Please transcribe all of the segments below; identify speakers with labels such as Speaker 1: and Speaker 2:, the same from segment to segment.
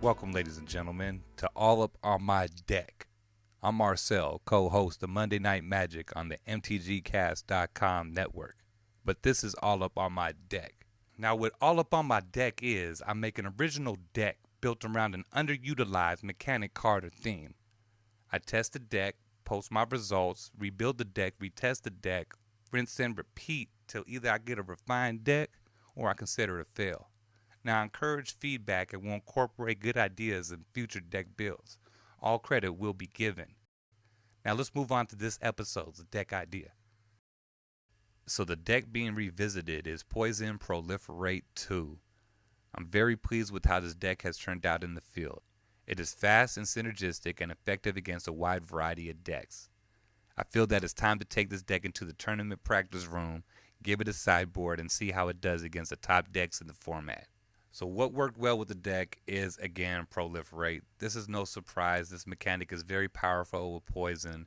Speaker 1: Welcome, ladies and gentlemen, to All Up on My Deck. I'm Marcel, co-host of Monday Night Magic on the MTGcast.com network. But this is All Up on My Deck. Now, what All Up on My Deck is, I make an original deck built around an underutilized mechanic card or theme. I test the deck, post my results, rebuild the deck, retest the deck, rinse and repeat till either I get a refined deck or I consider it a fail. Now, I encourage feedback and will incorporate good ideas in future deck builds. All credit will be given. Now, let's move on to this episode's deck idea. So, the deck being revisited is Poison Proliferate 2. I'm very pleased with how this deck has turned out in the field. It is fast and synergistic and effective against a wide variety of decks. I feel that it's time to take this deck into the tournament practice room, give it a sideboard, and see how it does against the top decks in the format. So what worked well with the deck is, again, Proliferate. This is no surprise. This mechanic is very powerful with Poison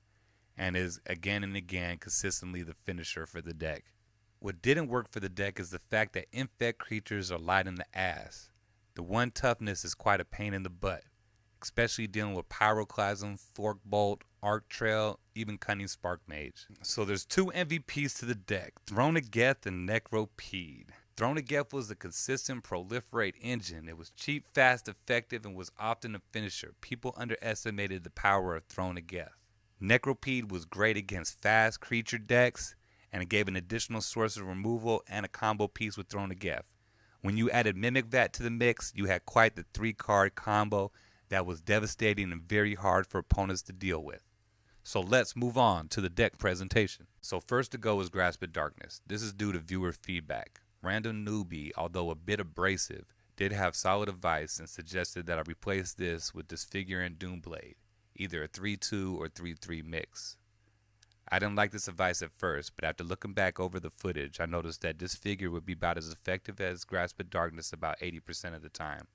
Speaker 1: and is again and again consistently the finisher for the deck. What didn't work for the deck is the fact that infect creatures are light in the ass. The one toughness is quite a pain in the butt, especially dealing with Pyroclasm, Forkbolt, Arc Trail, even Cunning Spark Mage. So there's two MVPs to the deck, Throne of Geth and Necropede. Throne of Geth was a consistent Proliferate engine. It was cheap, fast, effective, and was often a finisher. People underestimated the power of Throne of Geth. Necropede was great against fast creature decks, and it gave an additional source of removal and a combo piece with Throne of Geth. When you added Mimic Vat to the mix, you had quite the 3-card combo that was devastating and very hard for opponents to deal with. So let's move on to the deck presentation. So first to go is Grasp at Darkness. This is due to viewer feedback. Random Newbie, although a bit abrasive, did have solid advice and suggested that I replace this with Disfigure and Doomblade, either a 3-2 or 3-3 mix. I didn't like this advice at first, but after looking back over the footage, I noticed that Disfigure would be about as effective as Grasp at Darkness about 80% of the time,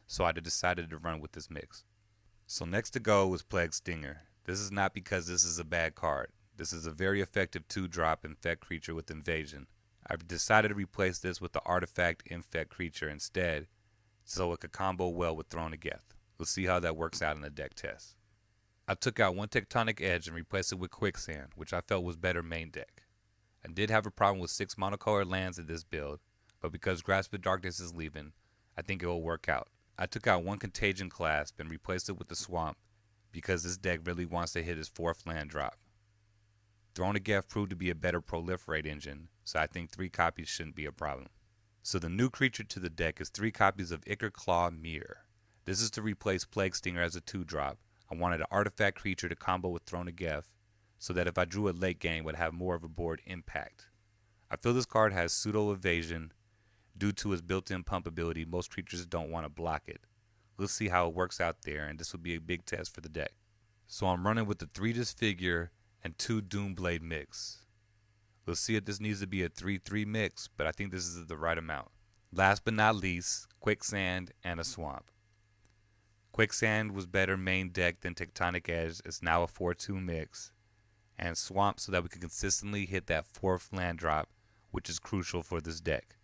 Speaker 1: so I decided to run with this mix. So next to go was Plague Stinger. This is not because this is a bad card. This is a very effective 2-drop infect creature with Invasion. I've decided to replace this with the Artifact Infect creature instead, so it could combo well with Throne of Geth. We'll see how that works out in the deck test. I took out one Tectonic Edge and replaced it with Quicksand, which I felt was better main deck. I did have a problem with 6 monocolored lands in this build, but because Grasp of Darkness is leaving, I think it will work out. I took out one Contagion Clasp and replaced it with the Swamp, because this deck really wants to hit his 4th land drop. Throne of Geth proved to be a better Proliferate engine, so I think 3 copies shouldn't be a problem. So the new creature to the deck is 3 copies of Ichor Claw Mirror. This is to replace Plague Stinger as a 2-drop. I wanted an artifact creature to combo with Throne of Geth, so that if I drew it late game, it would have more of a board impact. I feel this card has pseudo evasion. Due to its built-in pump ability, most creatures don't want to block it. Let's see how it works out there, and this will be a big test for the deck. So I'm running with the 3 Disfigure and 2 Doomblade mix. We'll see if this needs to be a 3-3 mix, but I think this is the right amount. Last but not least, Quicksand and a Swamp. Quicksand was better main deck than Tectonic Edge. It's now a 4-2 mix. And Swamp so that we can consistently hit that 4th land drop, which is crucial for this deck.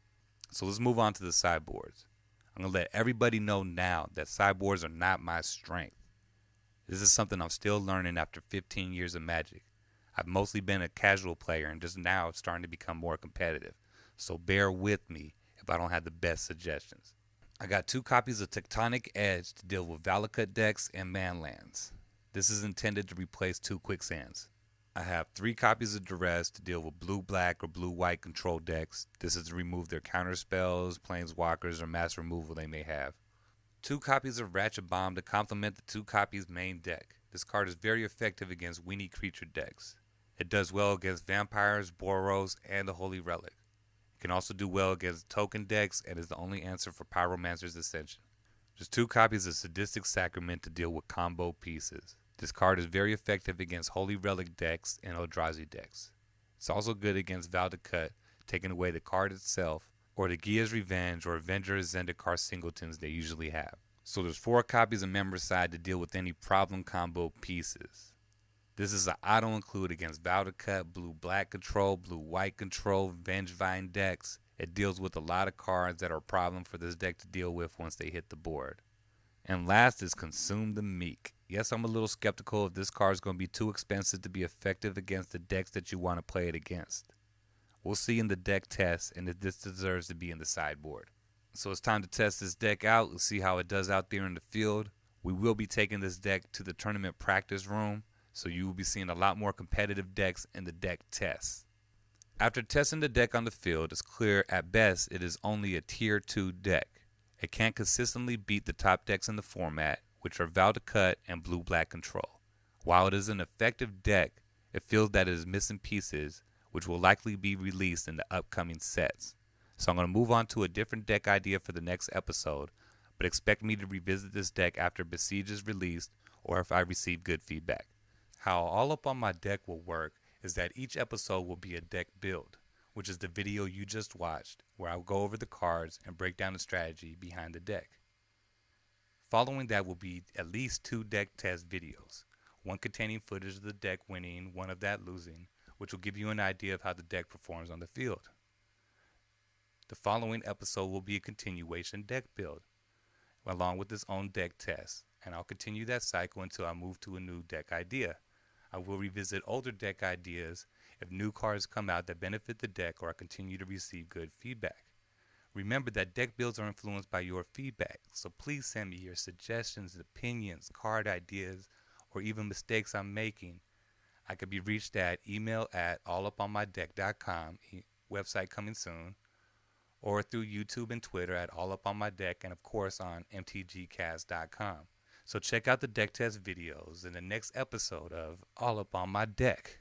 Speaker 1: So let's move on to the sideboards. I'm going to let everybody know now that sideboards are not my strength. This is something I'm still learning after 15 years of Magic. I've mostly been a casual player and just now starting to become more competitive. So bear with me if I don't have the best suggestions. I got 2 copies of Tectonic Edge to deal with Valakut decks and Manlands. This is intended to replace 2 Quicksands. I have 3 copies of Duress to deal with blue-black or blue-white control decks. This is to remove their counter spells, planeswalkers, or mass removal they may have. 2 copies of Ratchet Bomb to complement the 2 copies main deck. This card is very effective against weenie creature decks. It does well against vampires, Boros, and the Holy Relic. It can also do well against token decks and is the only answer for Pyromancer's Ascension. There's 2 copies of Sadistic Sacrament to deal with combo pieces. This card is very effective against Holy Relic decks and Eldrazi decks. It's also good against Valakut, taking away the card itself, or the Gia's Revenge or Avenger Zendikar singletons they usually have. So there's 4 copies of Membercide to deal with any problem combo pieces. This is an auto-include against Valakut, blue-black control, blue-white control, Vengevine decks. It deals with a lot of cards that are a problem for this deck to deal with once they hit the board. And last is Consume the Meek. Yes, I'm a little skeptical if this card is going to be too expensive to be effective against the decks that you want to play it against. We'll see in the deck test and if this deserves to be in the sideboard. So it's time to test this deck out. Let's see how it does out there in the field. We will be taking this deck to the tournament practice room, so you will be seeing a lot more competitive decks in the deck test. After testing the deck on the field, it's clear at best it is only a tier 2 deck. It can't consistently beat the top decks in the format, which are Val-to-Cut and Blue-Black Control. While it is an effective deck, it feels that it is missing pieces, which will likely be released in the upcoming sets. So I'm going to move on to a different deck idea for the next episode, but expect me to revisit this deck after Besiege is released or if I receive good feedback. How All Up On My Deck will work is that each episode will be a deck build, which is the video you just watched, where I'll go over the cards and break down the strategy behind the deck. Following that will be at least 2 deck test videos, one containing footage of the deck winning, one of that losing, which will give you an idea of how the deck performs on the field. The following episode will be a continuation deck build, along with its own deck test, and I'll continue that cycle until I move to a new deck idea. I will revisit older deck ideas if new cards come out that benefit the deck or I continue to receive good feedback. Remember that deck builds are influenced by your feedback, so please send me your suggestions, opinions, card ideas, or even mistakes I'm making. I can be reached at email at alluponmydeck.com, website coming soon, or through YouTube and Twitter at alluponmydeck, and of course on mtgcast.com. So check out the deck test videos in the next episode of All Up On My Deck.